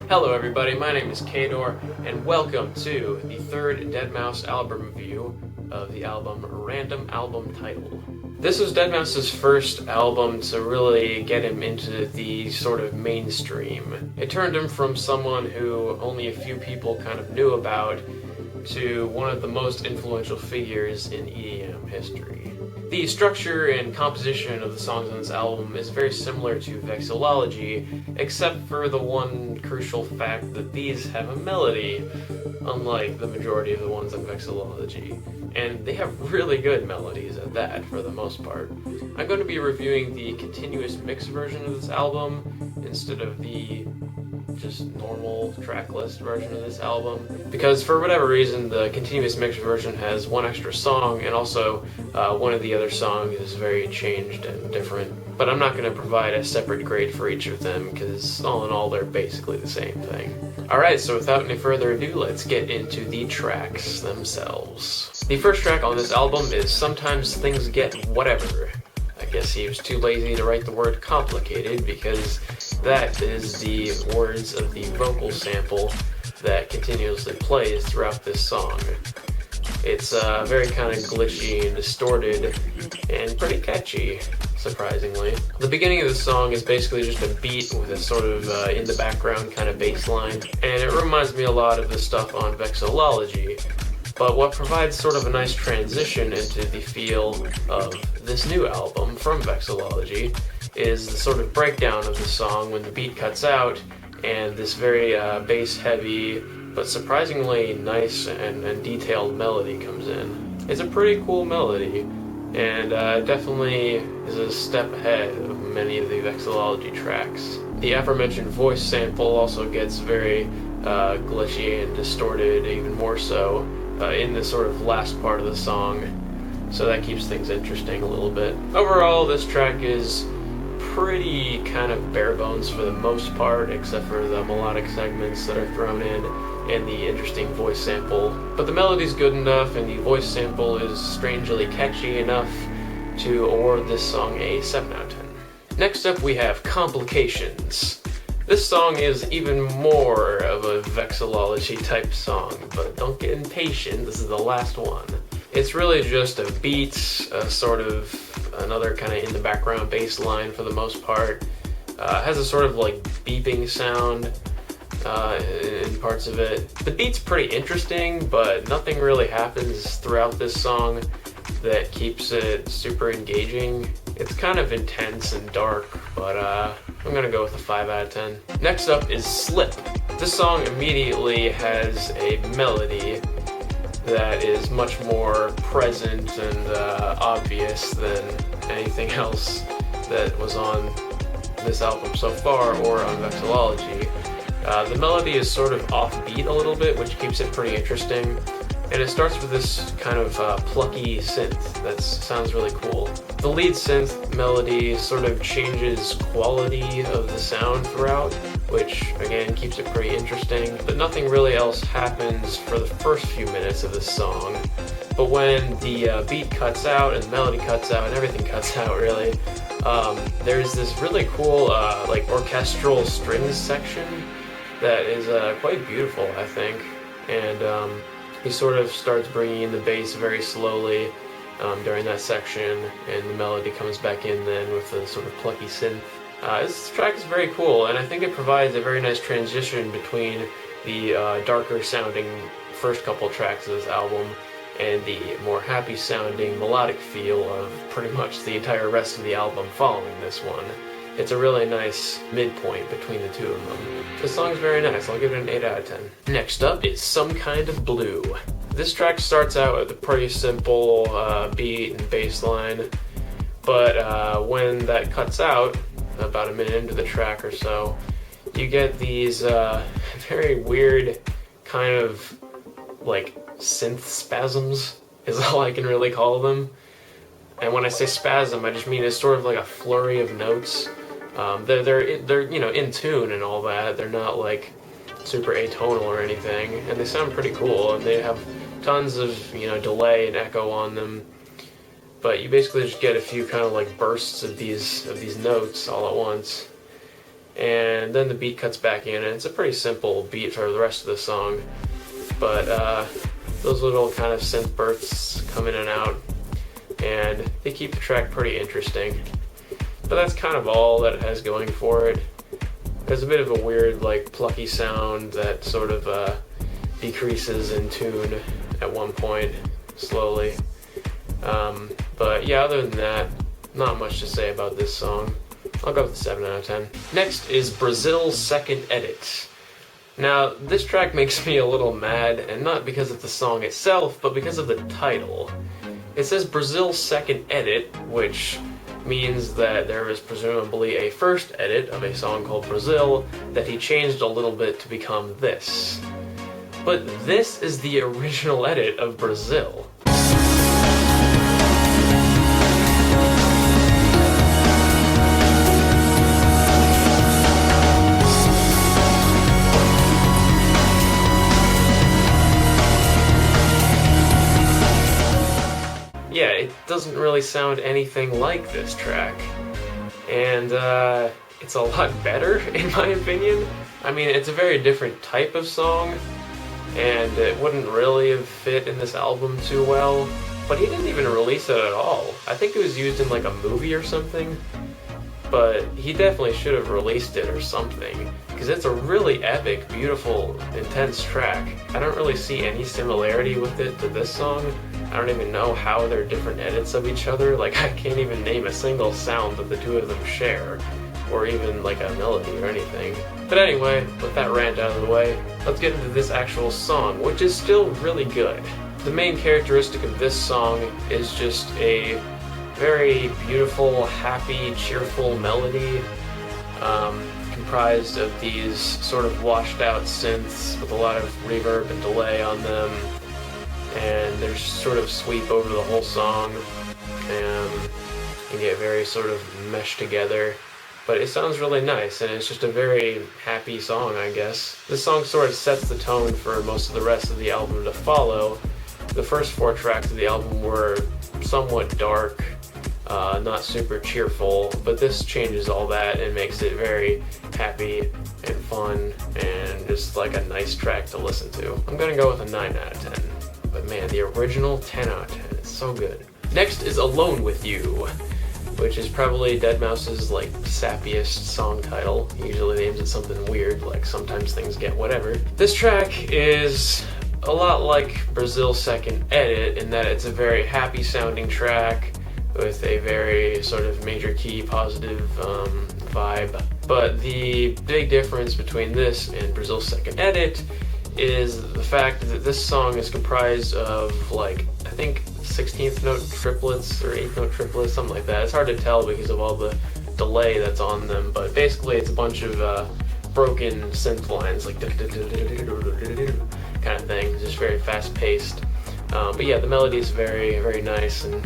Hello everybody, my name is Kador, and welcome to the third deadmau5 album review of the album Random Album Title. This was deadmau5's first album to really get him into the sort of mainstream. It turned him from someone who only a few people kind of knew about to one of the most influential figures in EDM history. The structure and composition of the songs on this album is very similar to Vexillology, except for the one crucial fact that these have a melody, unlike the majority of the ones on Vexillology. And they have really good melodies at that, for the most part. I'm going to be reviewing the continuous mix version of this album instead of the just normal track list version of this album, because for whatever reason the continuous mix version has one extra song, and also one of the other songs is very changed and different. But I'm not going to provide a separate grade for each of them, because all in all they're basically the same thing. Alright, so without any further ado, let's get into the tracks themselves. The first track on this album is Sometimes Things Get Whatever. I guess he was too lazy to write the word complicated, because that is the words of the vocal sample that continuously plays throughout this song. It's very kind of glitchy and distorted and pretty catchy, surprisingly. The beginning of the song is basically just a beat with a sort of in the background kind of bass line, and it reminds me a lot of the stuff on Vexillology. But what provides sort of a nice transition into the feel of this new album from Vexillology is the sort of breakdown of the song when the beat cuts out and this very bass-heavy but surprisingly nice and detailed melody comes in. It's a pretty cool melody, and definitely is a step ahead of many of the Vexillology tracks. The aforementioned voice sample also gets very glitchy and distorted, even more so in the sort of last part of the song, so that keeps things interesting a little bit. Overall, this track is pretty kind of bare bones for the most part, except for the melodic segments that are thrown in and the interesting voice sample. But the melody's good enough and the voice sample is strangely catchy enough to award this song a 7 out of 10. Next up we have Complications. This song is even more of a Vexillology type song, but don't get impatient, this is the last one. It's really just a beat, a sort of another kind of in the background bass line for the most part. Has a sort of like beeping sound in parts of it. The beat's pretty interesting, but nothing really happens throughout this song that keeps it super engaging. It's kind of intense and dark, but I'm gonna go with a 5 out of 10. Next up is Slip. This song immediately has a melody that is much more present and obvious than anything else that was on this album so far or on Vexillology. The melody is sort of offbeat a little bit, which keeps it pretty interesting. And it starts with this kind of plucky synth that sounds really cool. The lead synth melody sort of changes quality of the sound throughout, which again keeps it pretty interesting. But nothing really else happens for the first few minutes of this song. But when the beat cuts out and the melody cuts out and everything cuts out really, there's this really cool like orchestral strings section that is quite beautiful, I think. And he sort of starts bringing in the bass very slowly during that section, and the melody comes back in then with a sort of plucky synth. This track is very cool, and I think it provides a very nice transition between the darker sounding first couple tracks of this album and the more happy sounding melodic feel of pretty much the entire rest of the album following this one. It's a really nice midpoint between the two of them. The song's very nice, I'll give it an 8 out of 10. Next up is Some Kind of Blue. This track starts out with a pretty simple beat and bass line, but when that cuts out, about a minute into the track or so, you get these very weird kind of like synth spasms, is all I can really call them. And when I say spasm, I just mean it's sort of like a flurry of notes. They're you know, in tune and all that. They're not like super atonal or anything, and they sound pretty cool, and they have tons of, you know, delay and echo on them. But you basically just get a few kind of like bursts of these notes all at once. and then the beat cuts back in, and it's a pretty simple beat for the rest of the song. But those little kind of synth bursts come in and out, and they keep the track pretty interesting. But that's kind of all that it has going for it. There's a bit of a weird, like, plucky sound that sort of decreases in tune at one point, slowly. But yeah, other than that, not much to say about this song. I'll go with a 7 out of 10. Next is Brazil's Second Edit. Now, this track makes me a little mad, and not because of the song itself, but because of the title. It says Brazil's Second Edit, which means that there is presumably a first edit of a song called Brazil that he changed a little bit to become this. But this is the original edit of Brazil. Yeah, it doesn't really sound anything like this track, and it's a lot better in my opinion. I mean, it's a very different type of song, and it wouldn't really have fit in this album too well, but he didn't even release it at all. I think it was used in like a movie or something, but he definitely should have released it or something, because it's a really epic, beautiful, intense track. I don't really see any similarity with it to this song. I don't even know how they're different edits of each other. Like, I can't even name a single sound that the two of them share, or even like a melody or anything. But anyway, with that rant out of the way, let's get into this actual song, which is still really good. The main characteristic of this song is just a very beautiful, happy, cheerful melody, comprised of these sort of washed out synths with a lot of reverb and delay on them, and there's sort of sweep over the whole song, and you get very sort of meshed together. But it sounds really nice, and it's just a very happy song, I guess. This song sort of sets the tone for most of the rest of the album to follow. The first 4 tracks of the album were somewhat dark, not super cheerful, but this changes all that and makes it very happy and fun and just like a nice track to listen to. I'm gonna go with a 9 out of 10. But man, the original 10 out of 10 is so good. Next is Alone With You, which is probably deadmau5's like sappiest song title. He usually names it something weird, like Sometimes Things Get Whatever. This track is a lot like Brazil's Second Edit in that it's a very happy sounding track with a very sort of major key positive vibe. But the big difference between this and Brazil's Second Edit is the fact that this song is comprised of, like, I think 16th note triplets or 8th note triplets, something like that. It's hard to tell because of all the delay that's on them, but basically it's a bunch of broken synth lines, like kind of thing. It's just very fast paced. But yeah, the melody is very, very nice and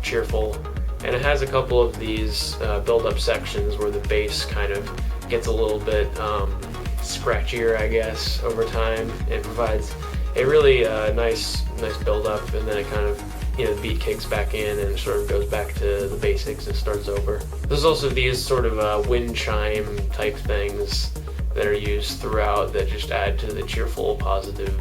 cheerful, and it has a couple of these build-up sections where the bass kind of gets a little bit scratchier, I guess, over time, and provides a really nice build-up, and then it kind of, you know, the beat kicks back in and sort of goes back to the basics and starts over. There's also these sort of wind chime type things that are used throughout that just add to the cheerful, positive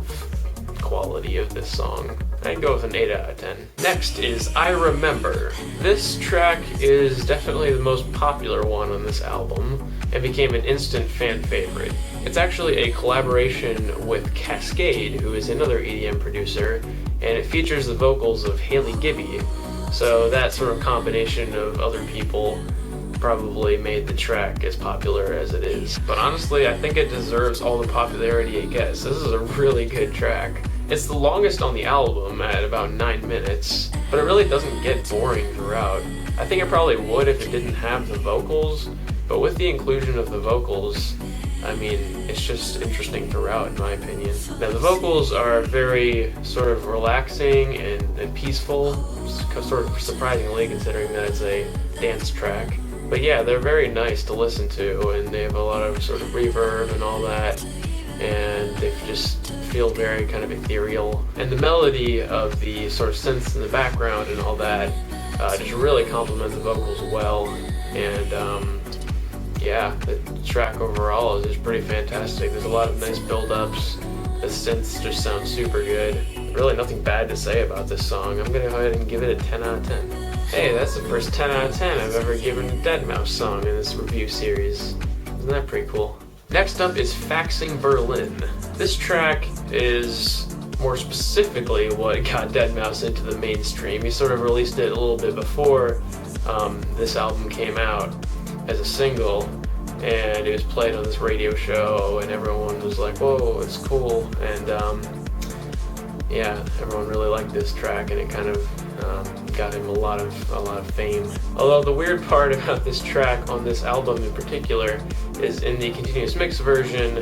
quality of this song. I'd go with an 8 out of 10. Next is I Remember. This track is definitely the most popular one on this album and became an instant fan favorite. It's actually a collaboration with Cascade, who is another EDM producer, and it features the vocals of Haley Gibby, so that sort of combination of other people probably made the track as popular as it is. But honestly, I think it deserves all the popularity it gets. This is a really good track. It's the longest on the album at about 9 minutes, but it really doesn't get boring throughout. I think it probably would if it didn't have the vocals, but with the inclusion of the vocals, I mean, it's just interesting throughout, in my opinion. Now, the vocals are very sort of relaxing and peaceful, sort of surprisingly, considering that it's a dance track. But yeah, they're very nice to listen to, and they have a lot of sort of reverb and all that, and they just feel very kind of ethereal. And the melody of the sort of synths in the background and all that just really complement the vocals well, and yeah, the track overall is just pretty fantastic. There's a lot of nice build-ups. The synths just sound super good. Really nothing bad to say about this song. I'm gonna go ahead and give it a 10 out of 10. Hey, that's the first 10 out of 10 I've ever given a deadmau5 song in this review series. Isn't that pretty cool? Next up is Faxing Berlin. This track is more specifically what got deadmau5 into the mainstream. He sort of released it a little bit before this album came out as a single, and it was played on this radio show, and everyone was like, whoa, it's cool, and yeah, everyone really liked this track, and it kind of got him a lot of fame. Although the weird part about this track on this album in particular is in the continuous mix version,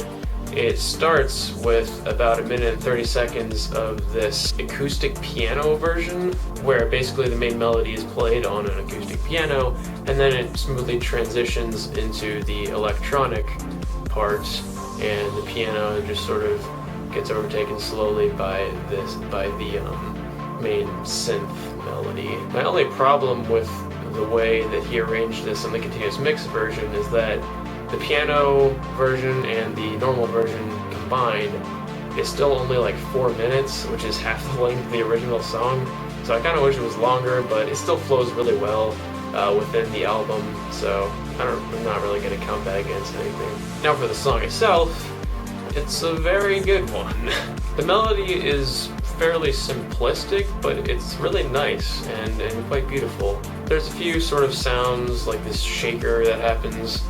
it starts with about 1 minute and 30 seconds of this acoustic piano version, where basically the main melody is played on an acoustic piano, and then it smoothly transitions into the electronic part, and the piano just sort of gets overtaken slowly by the main synth melody. My only problem with the way that he arranged this on the continuous mix version is that the piano version and the normal version combined is still only like 4 minutes, which is half the length of the original song. So I kind of wish it was longer, but it still flows really well within the album, so I'm not really going to count that against anything. Now for the song itself, it's a very good one. The melody is fairly simplistic, but it's really nice and quite beautiful. There's a few sort of sounds like this shaker that happens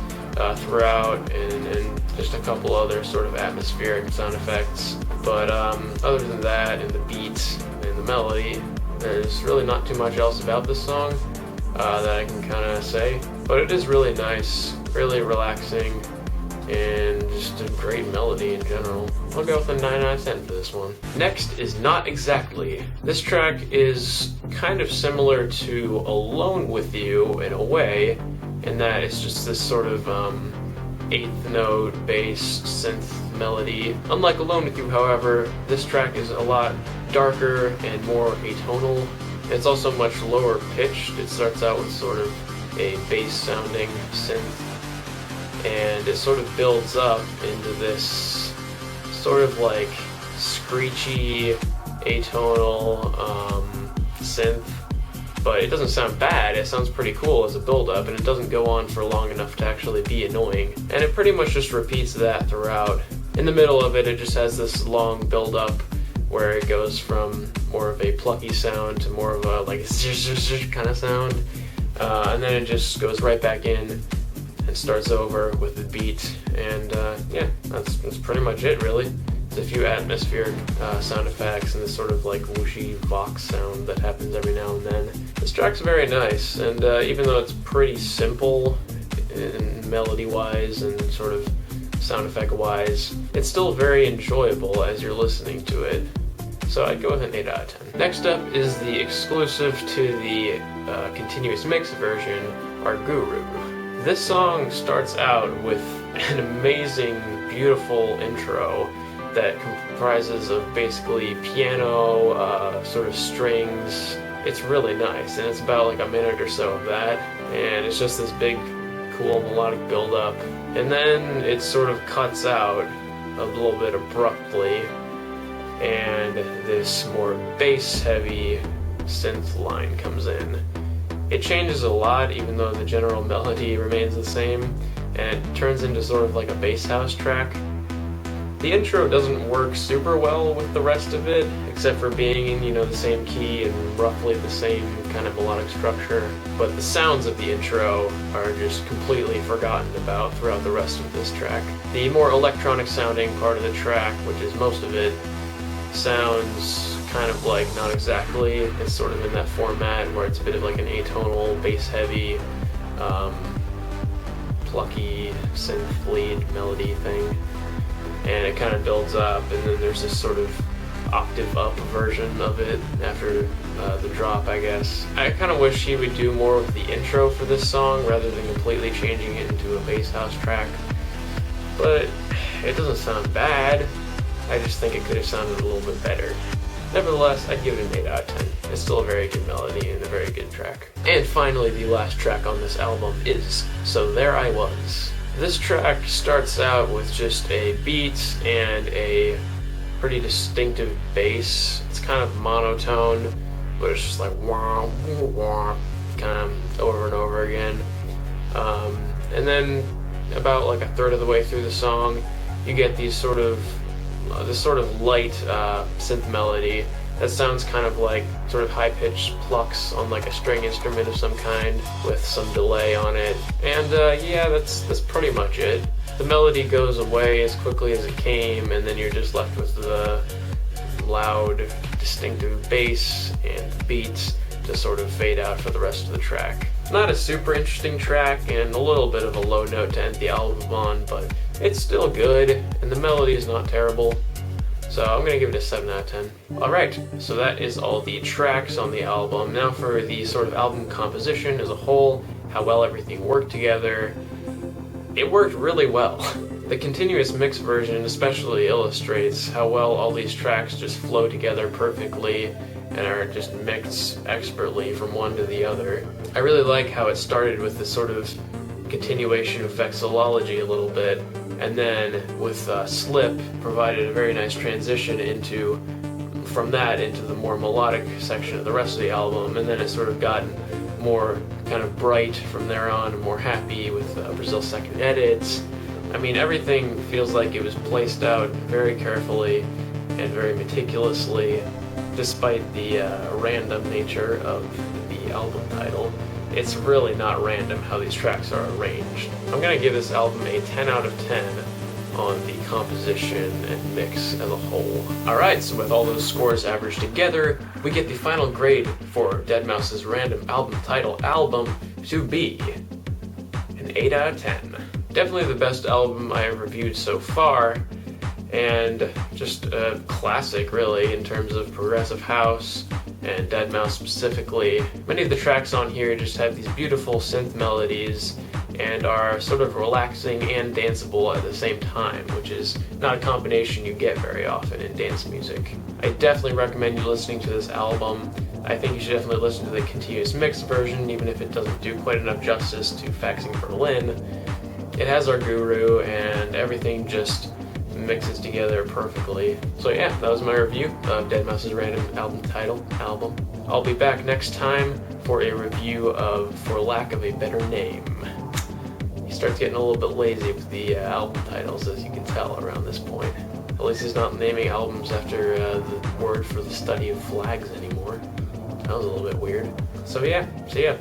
throughout, and just a couple other sort of atmospheric sound effects. But other than that, and the beat and the melody, there's really not too much else about this song that I can kind of say. But it is really nice, really relaxing, and just a great melody in general. I'll go with a 9 out of 10 for this one. Next is Not Exactly. This track is kind of similar to Alone With You in a way, in that it's just this sort of 8th note based synth melody. Unlike Alone With You, however, this track is a lot darker and more atonal. It's also much lower pitched. It starts out with sort of a bass sounding synth, and it sort of builds up into this sort of like screechy, atonal synth, but it doesn't sound bad. It sounds pretty cool as a build-up, and it doesn't go on for long enough to actually be annoying, and it pretty much just repeats that throughout. In the middle of it, it just has this long build-up where it goes from more of a plucky sound to more of a like kind of sound, and then it just goes right back in and starts over with the beat, and yeah, that's pretty much it, really. There's a few atmospheric sound effects and this sort of like whooshy vox sound that happens every now and then. This track's very nice, and even though it's pretty simple in melody-wise and sort of sound effect-wise, it's still very enjoyable as you're listening to it. So I'd go with an 8 out of 10. Next up is the exclusive to the continuous mix version, Our Guru. This song starts out with an amazing, beautiful intro that comprises of basically piano, sort of strings. It's really nice, and it's about like a minute or so of that, and it's just this big, cool melodic build-up. And then it sort of cuts out a little bit abruptly, and this more bass-heavy synth line comes in. It changes a lot, even though the general melody remains the same, and it turns into sort of like a bass house track. The intro doesn't work super well with the rest of it, except for being in, you know, the same key and roughly the same kind of melodic structure, but the sounds of the intro are just completely forgotten about throughout the rest of this track. The more electronic sounding part of the track, which is most of it, sounds kind of like Not Exactly. It's sort of in that format where it's a bit of like an atonal, bass-heavy, plucky synth lead melody thing. And it kind of builds up, and then there's this sort of octave up version of it after the drop, I guess. I kind of wish he would do more with the intro for this song rather than completely changing it into a bass house track. But it doesn't sound bad. I just think it could have sounded a little bit better. Nevertheless, I'd give it an 8 out of 10. It's still a very good melody and a very good track. And finally, the last track on this album is So There I Was. This track starts out with just a beat and a pretty distinctive bass. It's kind of monotone, but it's just like wah, wah, kind of over and over again. And then about like a third of the way through the song, you get these sort of light synth melody that sounds kind of like sort of high-pitched plucks on like a string instrument of some kind with some delay on it. And yeah, that's pretty much it. The melody goes away as quickly as it came, and then you're just left with the loud, distinctive bass and beats to sort of fade out for the rest of the track. Not a super interesting track and a little bit of a low note to end the album on, but it's still good, and the melody is not terrible. So I'm going to give it a 7 out of 10. Alright, so that is all the tracks on the album. Now for the sort of album composition as a whole, how well everything worked together. It worked really well. The continuous mix version especially illustrates how well all these tracks just flow together perfectly and are just mixed expertly from one to the other. I really like how it started with this sort of continuation of vexillology a little bit, and then with Slip provided a very nice transition from that into the more melodic section of the rest of the album, and then it sort of got more kind of bright from there on, and more happy with Brazil's second edits. I mean, everything feels like it was placed out very carefully and very meticulously, despite the random nature of the album title. It's really not random how these tracks are arranged. I'm gonna give this album a 10 out of 10 on the composition and mix as a whole. Alright, so with all those scores averaged together, we get the final grade for deadmau5's random album title album to be an 8 out of 10. Definitely the best album I have reviewed so far, and just a classic really in terms of progressive house and deadmau5 specifically. Many of the tracks on here just have these beautiful synth melodies and are sort of relaxing and danceable at the same time, which is not a combination you get very often in dance music. I definitely recommend you listening to this album. I think you should definitely listen to the continuous mix version, even if it doesn't do quite enough justice to Fax Berlin. It has our guru, and everything just mixes together perfectly. So yeah, that was my review of deadmau5's random album title album. I'll be back next time for a review of For Lack of a Better Name. He starts getting a little bit lazy with the album titles, as you can tell around this point. At least he's not naming albums after the word for the study of flags anymore. That was a little bit weird. So yeah, see ya.